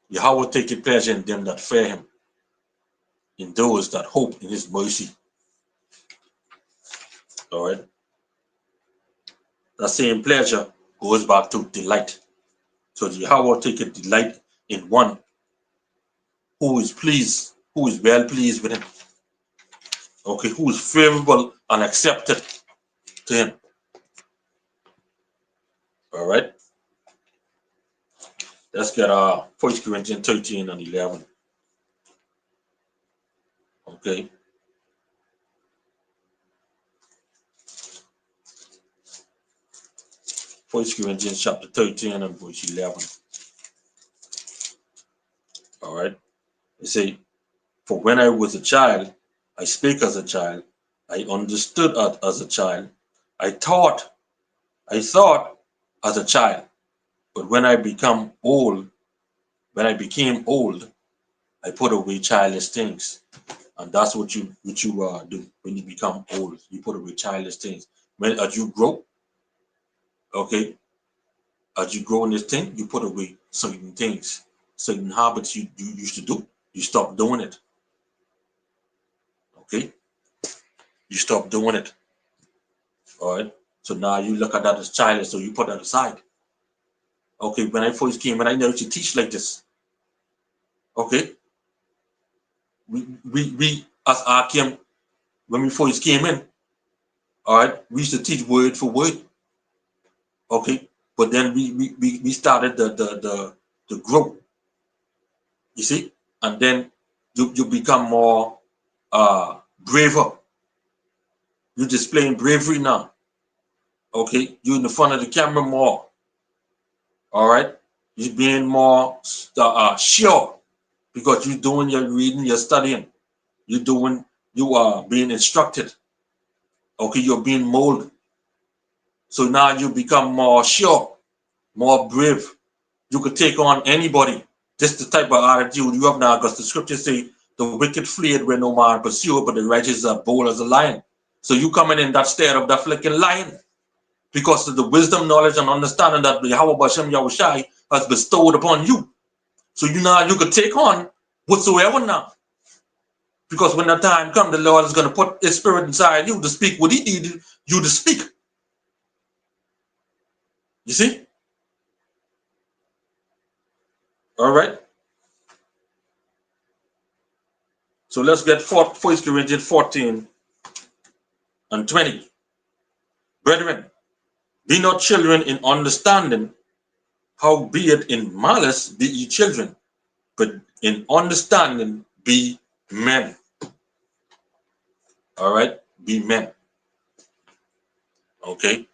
Yahweh taketh pleasure in them that fear him, in those that hope in his mercy. All right, that same pleasure goes back to delight. So Yahweh taketh delight in one who is pleased, who is well pleased with him. Okay, who is favorable and accepted to him. All right, let's get 1 Corinthians 13 and 11. Okay, 1 Corinthians chapter 13 and verse 11. All right, it say, for when I was a child, I spake as a child, I understood as a child, I thought as a child, but when I became old, I put away childish things. And that's what you do when you become old. You put away childish things. As you grow, okay, as you grow in this thing, you put away certain things, certain habits you used to do. You stop doing it. Okay, you stop doing it. All right. So now you look at that as childish, so you put that aside. Okay, when I first came in, I never used to teach like this. Okay, we as I came when we first came in, all right, we used to teach word for word. Okay, but then we started the grow. You see, and then you become more braver. You're displaying bravery now. Okay, you're in the front of the camera more. All right, you're being more sure because you're doing your reading, you're studying, you are being instructed. Okay, you're being molded. So now you become more sure, more brave. You could take on anybody. This is the type of attitude you have now, because the scriptures say the wicked fleeth where no man pursueth, but the righteous are bold as a lion. So you coming in that state of that flicking lion because of the wisdom, knowledge, and understanding that Yahweh Bashem Yahushai has bestowed upon you. So you could take on whatsoever now. Because when the time comes, the Lord is going to put his spirit inside you to speak what he needed you to speak. You see? All right. So let's get 1 Corinthians 14 and 20. Brethren, be not children in understanding, howbeit in malice be ye children, but in understanding be men. All right, be men. Okay,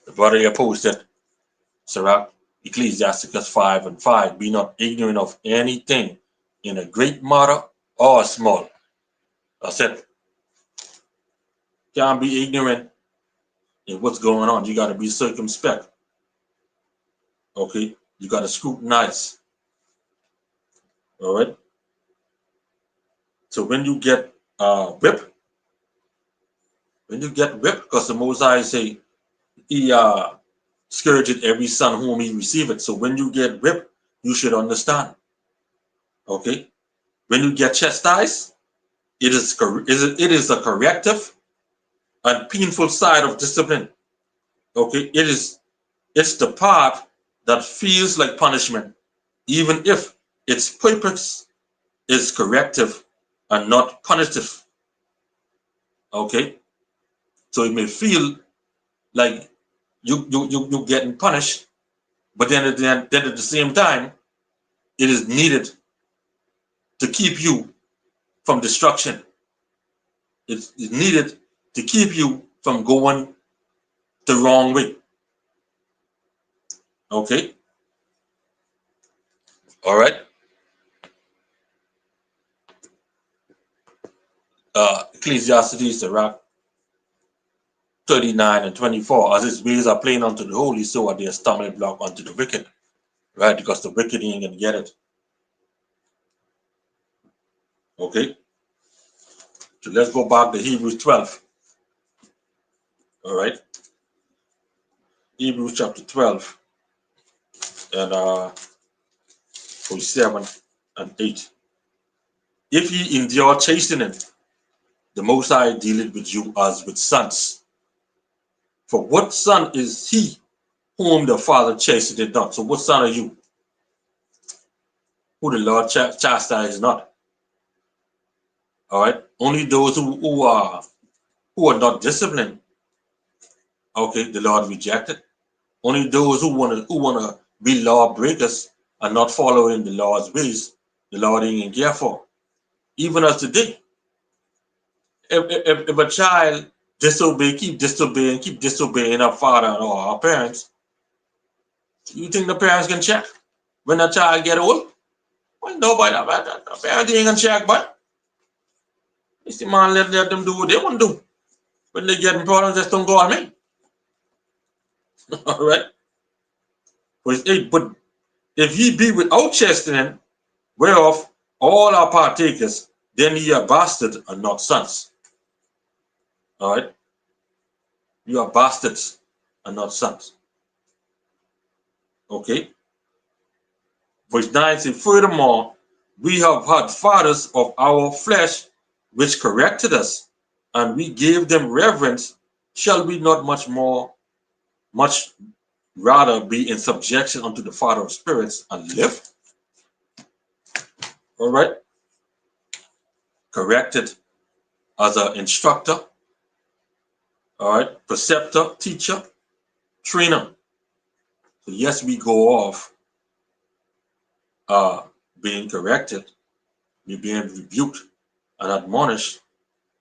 the brother here posted, Sirach, Ecclesiasticus 5 and 5. Be not ignorant of anything, in a great matter or small. I said, can't be ignorant in what's going on. You got to be circumspect. Okay, you got to scrutinize. All right. So when you get whipped, because the Most High say he scourged every son whom he receiveth. So when you get whipped, you should understand. Okay, when you get chastised, it is a corrective and painful side of discipline. Okay, it's the part that feels like punishment, even if its purpose is corrective and not punitive. Okay, so it may feel like you're getting punished, but then at the same time, it is needed to keep you from destruction. It's needed to keep you from going the wrong way. Okay, all right. Ecclesiastes, the rock 39 and 24. As his ways are plain unto the holy, so are they a stumbling block unto the wicked. Right? Because the wicked ain't gonna get it. Okay. So let's go back to Hebrews 12. All right. Hebrews chapter 12 and verse 7 and 8. If ye endure chastening, the Most High dealeth with you as with sons. For what son is he whom the Father chasteneth not? So what son are you? Who the Lord chastises not. All right. Only those who are not disciplined. Okay, the Lord rejected. Only those who wanna be law breakers and not following the Lord's ways, the Lord ain't care for. Even as today, if a child keep disobeying our father or our parents, you think the parents can check when a child get old? Well, nobody, the parents ain't gonna check, but it's the man let them do what they want to do. When they get in problems, just don't call me. All right. But if he be without chastening, whereof all are partakers, then ye are bastards and not sons. All right. You are bastards and not sons. Okay. Verse 9 says, furthermore, we have had fathers of our flesh which corrected us, and we gave them reverence. Shall we not much rather be in subjection unto the Father of spirits and live? All right. Corrected as an instructor, all right, preceptor, teacher, trainer. So yes, we go off being corrected, we being rebuked and admonished.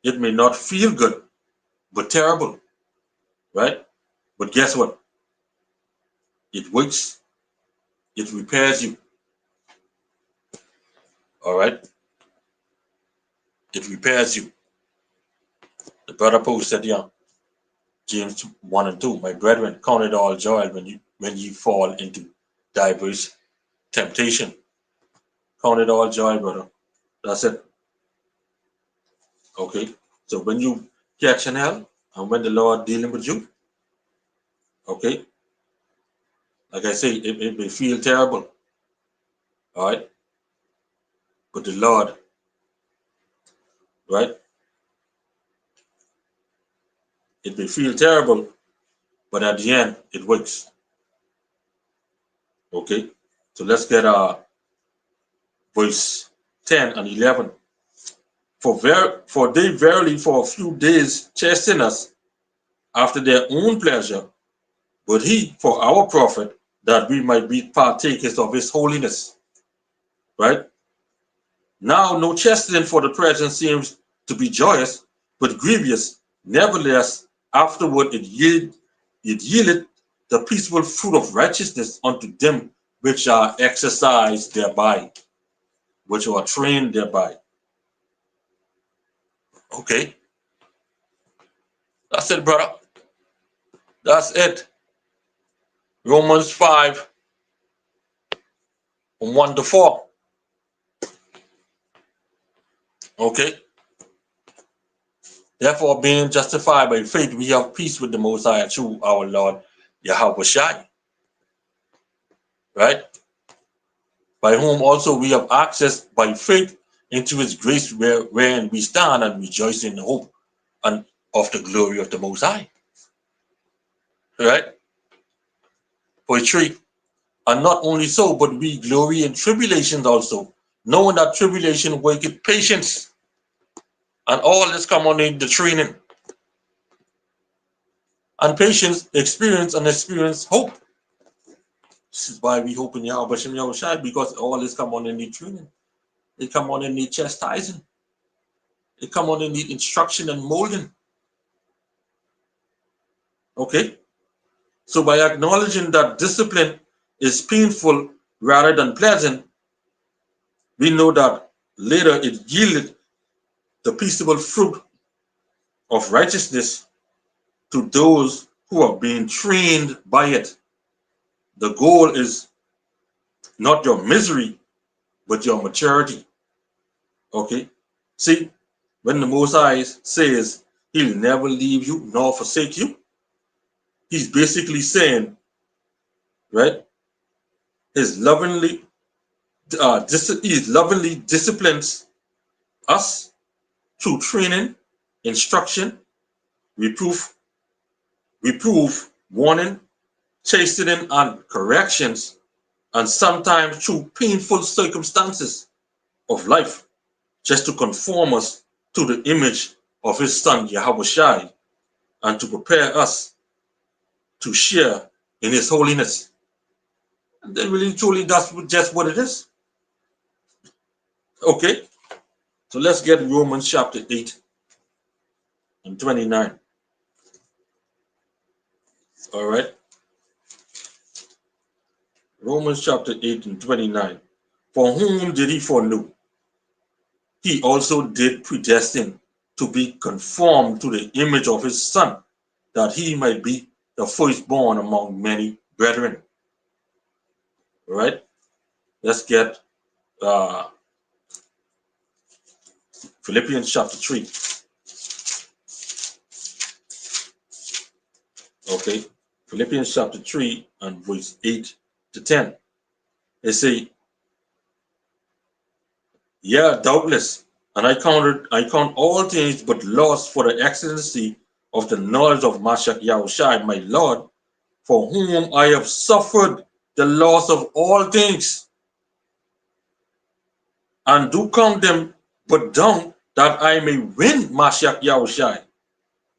It may not feel good, but terrible, right? But guess what? It works. It repairs you. All right? It repairs you. The brother Paul said, yeah, James 1 and 2, my brethren, count it all joy when you fall into diverse temptation. Count it all joy, brother. That's it. Okay? So when you catch an hell and when the Lord dealing with you, okay? Like I say, it may feel terrible. All right? But the Lord, right? It may feel terrible, but at the end, it works. Okay? So let's get verse 10 and 11. For they verily for a few days chasten us after their own pleasure, but he for our profit, that we might be partakers of his holiness. Right? Now no chastening for the present seems to be joyous, but grievous. Nevertheless, afterward it yielded the peaceful fruit of righteousness unto them which are exercised thereby, which are trained thereby. Okay, that's it, brother. That's it. Romans 5 from 1 to 4. Okay. Therefore, being justified by faith, we have peace with the Most High through our Lord Yahweh Shai. Right? By whom also we have access by faith into his grace wherein we stand and rejoice in hope and of the glory of the Most High. Right? Poetry. And not only so, but we glory in tribulations also, knowing that tribulation worketh patience. And all this come under the training. And patience, experience hope. This is why we hope in Yahweh Shem Yahweh Shai, because all this come under the training. It come under the chastising. It come under the instruction and molding. Okay? So by acknowledging that discipline is painful rather than pleasant, we know that later it yielded the peaceable fruit of righteousness to those who are being trained by it. The goal is not your misery, but your maturity. Okay? See, when the Most High says he'll never leave you nor forsake you, he's basically saying, right, his lovingly, he lovingly disciplines us through training, instruction, reproof, warning, chastening, and corrections, and sometimes through painful circumstances of life, just to conform us to the image of his son Yahweh Shai, and to prepare us to share in his holiness. And then really truly that's just what it is. Okay, so let's get Romans chapter 8 and 29. All right, Romans chapter 8 and 29. For whom did he foreknow? He also did predestine to be conformed to the image of his son, that he might be the firstborn among many brethren. All right, let's get Philippians chapter 3. Okay, Philippians chapter 3 and verse 8 to 10. They say, yeah, doubtless, and I count all things but loss for the excellency of the knowledge of Mashiach Yahushua, my Lord, for whom I have suffered the loss of all things, and do count them but dung, that I may win Mashiach Yahushua,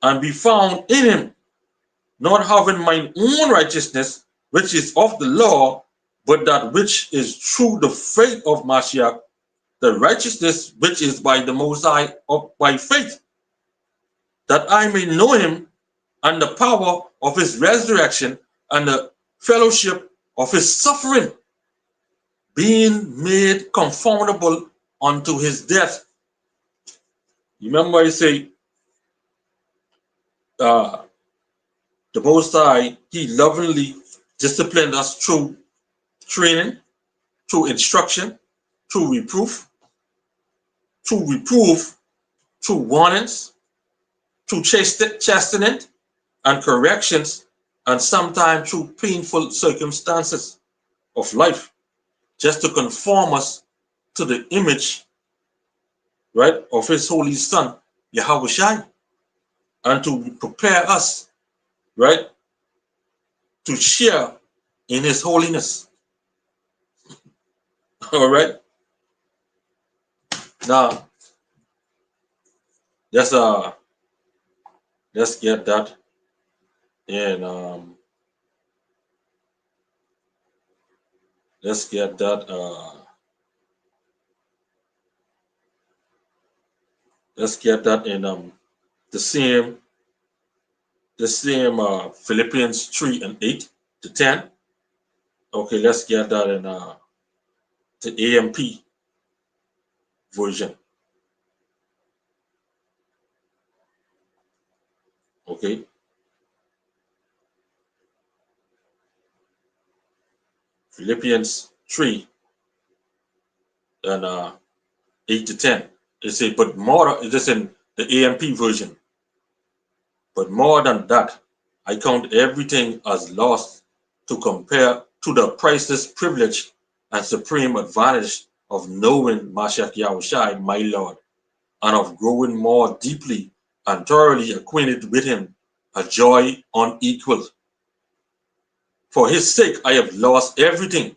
and be found in him, not having mine own righteousness, which is of the law, but that which is through the faith of Mashiach, the righteousness which is by the Most High by faith, that I may know him and the power of his resurrection and the fellowship of his suffering, being made conformable unto his death. You remember I say, the Most High, he lovingly disciplined us through training, through instruction, through reproof, through warnings, through chasteneth and corrections, and sometimes through painful circumstances of life, just to conform us to the image, right, of his holy son, Yahweh Shai, and to prepare us, right, to share in his holiness. All right. Now, let's get that in let's get that in the same Philippians 3 and 8 to 10. Okay, let's get that in the AMP version. Okay. Philippians 3 and 8 to 10. It says, but more, it is in the AMP version. But more than that, I count everything as lost to compare to the priceless privilege and supreme advantage of knowing Mashiach Yahushai, my Lord, and of growing more deeply and thoroughly acquainted with him, a joy unequaled. For his sake, I have lost everything,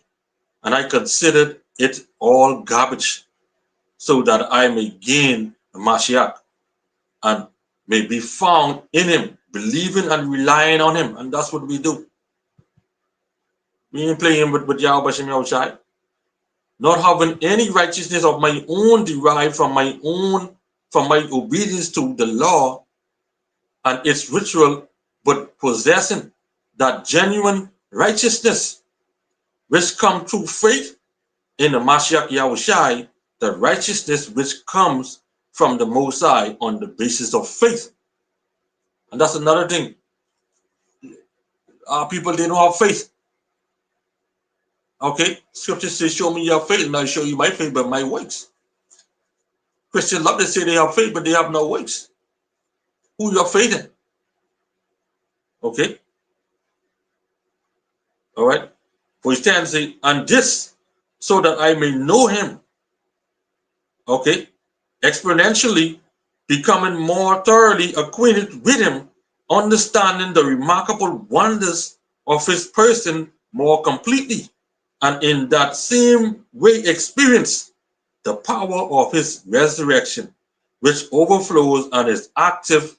and I considered it all garbage, so that I may gain Mashiach and may be found in him, believing and relying on him. And that's what we do. We ain't playing with Yahweh Shem Yahushai, not having any righteousness of my own derived from my obedience to the law and its ritual, but possessing that genuine righteousness which comes through faith in the Mashiach Yahushai, the righteousness which comes from the Most High on the basis of faith. And that's another thing. People, they don't have faith. Okay? Scripture says, show me your faith, and I'll show you my faith by my works. Christians love to say they have faith, but they have no works. Who you're faith in? Okay? All right? Verse 10 says, and this, so that I may know him. Okay? Exponentially becoming more thoroughly acquainted with him, understanding the remarkable wonders of his person more completely, and in that same way experience the power of his resurrection, which overflows and is active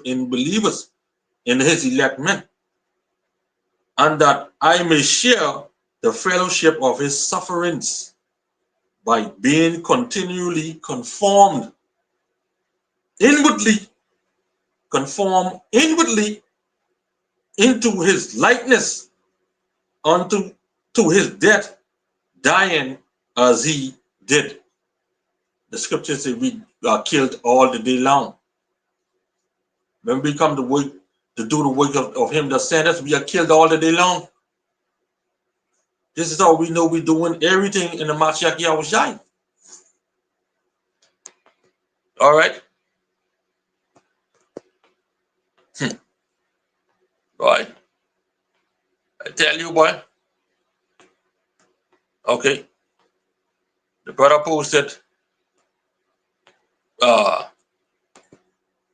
in believers, in his elect men, and that I may share the fellowship of his sufferings by being continually conformed inwardly into his likeness unto his death, dying as he did. The scriptures say we are killed all the day long. When we come to work to do the work of him that sent us, we are killed all the day long. This is how we know we're doing everything in the Mashiach Yahushai. All right. Right. I tell you, boy. Okay. The brother posted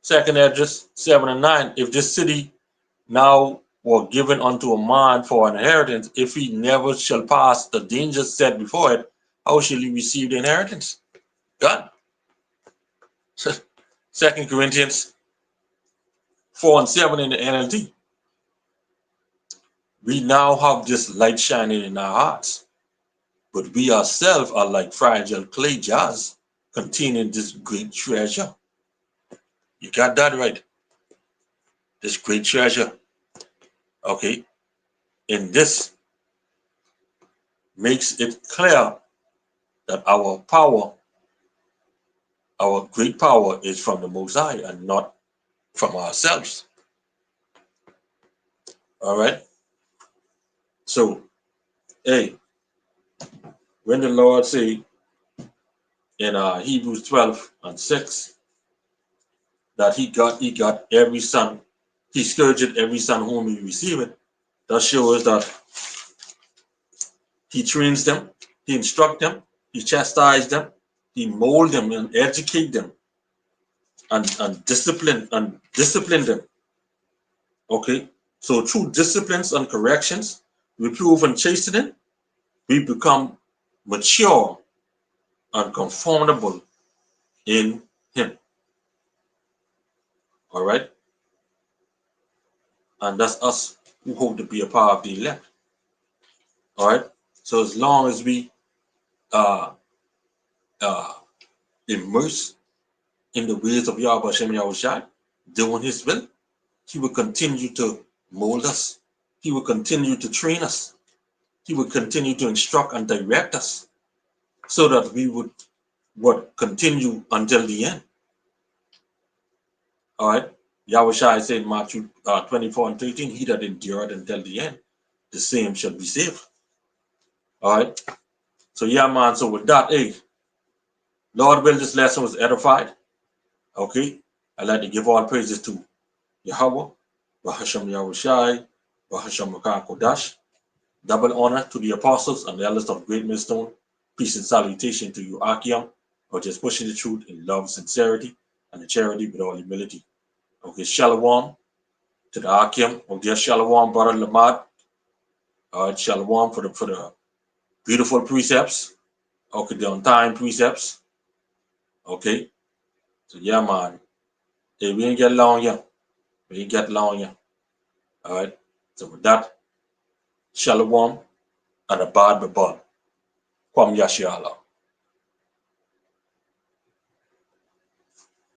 second address 7 and 9. If this city now were given unto a man for an inheritance, if he never shall pass the dangers set before it, how shall he receive the inheritance? God. 2 Corinthians 4 and 7 in the NLT. We now have this light shining in our hearts, but we ourselves are like fragile clay jars containing this great treasure. You got that right. This great treasure. Okay. And this makes it clear that our power, our great power, is from the Most High and not from ourselves. All right. So, hey, when the Lord say in Hebrews 12 and 6 that he got every son, he scourged every son whom he received, that shows that he trains them, he instructs them, he chastises them, he molds them and educate them and discipline them. Okay, so through disciplines and corrections, reproof and chastening, we become mature and conformable in him. All right, and that's us who hope to be a part of the elect. All right, so as long as we uh immerse in the ways of Yahweh Shem Yahushai, doing his will, he will continue to mold us. He will continue to train us. He will continue to instruct and direct us so that we would continue until the end. All right. Yahweh Shai said in Matthew 24:13, he that endured until the end, the same shall be saved. All right. So yeah, man. So with that, hey, Lord will this lesson was edified. Okay. I'd like to give all praises to Yahweh, Bahasham Yahweh Shai, Bahasham Makan Kodash. Double honor to the apostles and the elders of Great Millstone. Peace and salutation to you, Akim, for just pushing the truth in love, sincerity, and the charity with all humility. Okay, Shalom to the Akim. Okay, Shalom, brother Lamad. Shalom for the beautiful precepts. Okay, the on time precepts. Okay, so yeah, man. Hey, we ain't get long yet. We ain't get long yet. All right. So with that, Shalom and a bad babal. Qam Yasharahla.